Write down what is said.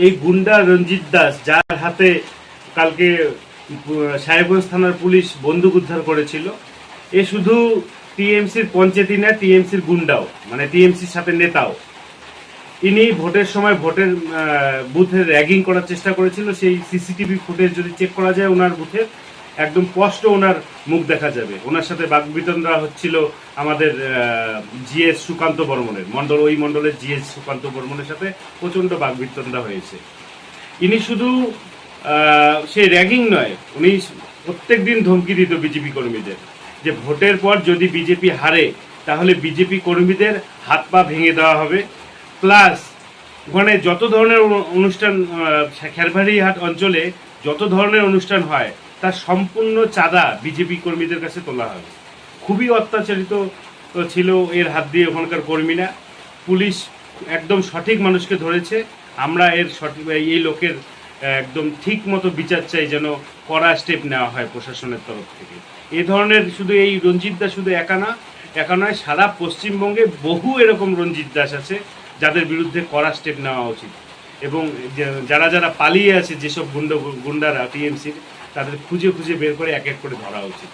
এই গুন্ডা রঞ্জিত দাস, যার হাতে কালকে সাহেবগঞ্জ থানার পুলিশ বন্দুক উদ্ধার করেছিল, এ শুধু টিএমসির পঞ্চায়েতি না, টিএমসির গুন্ডাও, মানে টিএমসির সাথে নেতাও। ইনি ভোটের সময় ভোটের বুথে র্যাগিং করার চেষ্টা করেছিল। সেই সিসিটিভি ফুটেজ যদি চেক করা যায় ওনার বুথে, একদম স্পষ্ট ওনার মুখ দেখা যাবে। ওনার সাথে বাকবিতণ্ডা হচ্ছিল আমাদের জিএস সুকান্ত বর্মনের মণ্ডল, ওই মণ্ডলের জিএস সুকান্ত বর্মনের সাথে প্রচণ্ড বাকবিতণ্ডা হয়েছে। ইনি শুধু সেই র্যাগিং নয়, উনি প্রত্যেক দিন ধমকি দিত বিজেপি কর্মীদের যে ভোটের পর যদি বিজেপি হারে তাহলে বিজেপি কর্মীদের হাত পা ভেঙে দেওয়া হবে। প্লাস ওখানে যত ধরনের অনুষ্ঠান, খেরবাড়িহাট অঞ্চলে যত ধরনের অনুষ্ঠান হয় তার সম্পূর্ণ চাঁদা বিজেপি কর্মীদের কাছে তোলা হবে। খুবই অত্যাচারিত ছিল এর হাত দিয়ে ওখানকার কর্মীরা। পুলিশ একদম সঠিক মানুষকে ধরেছে। আমরা এর সঠিক, এই লোকের একদম ঠিক মতো বিচার চাই, যেন কড়া স্টেপ নেওয়া হয় প্রশাসনের তরফ থেকে। এই ধরনের শুধু এই রঞ্জিত দাস শুধু একা নয়, সারা পশ্চিমবঙ্গে বহু এরকম রঞ্জিত দাস আছে যাদের বিরুদ্ধে কড়া স্টেপ নেওয়া উচিত। এবং যারা যারা পালিয়ে আছে, যেসব গুন্ডারা টিএমসির, তাদের খুঁজে খুঁজে বের করে এক এক করে ধরা উচিত।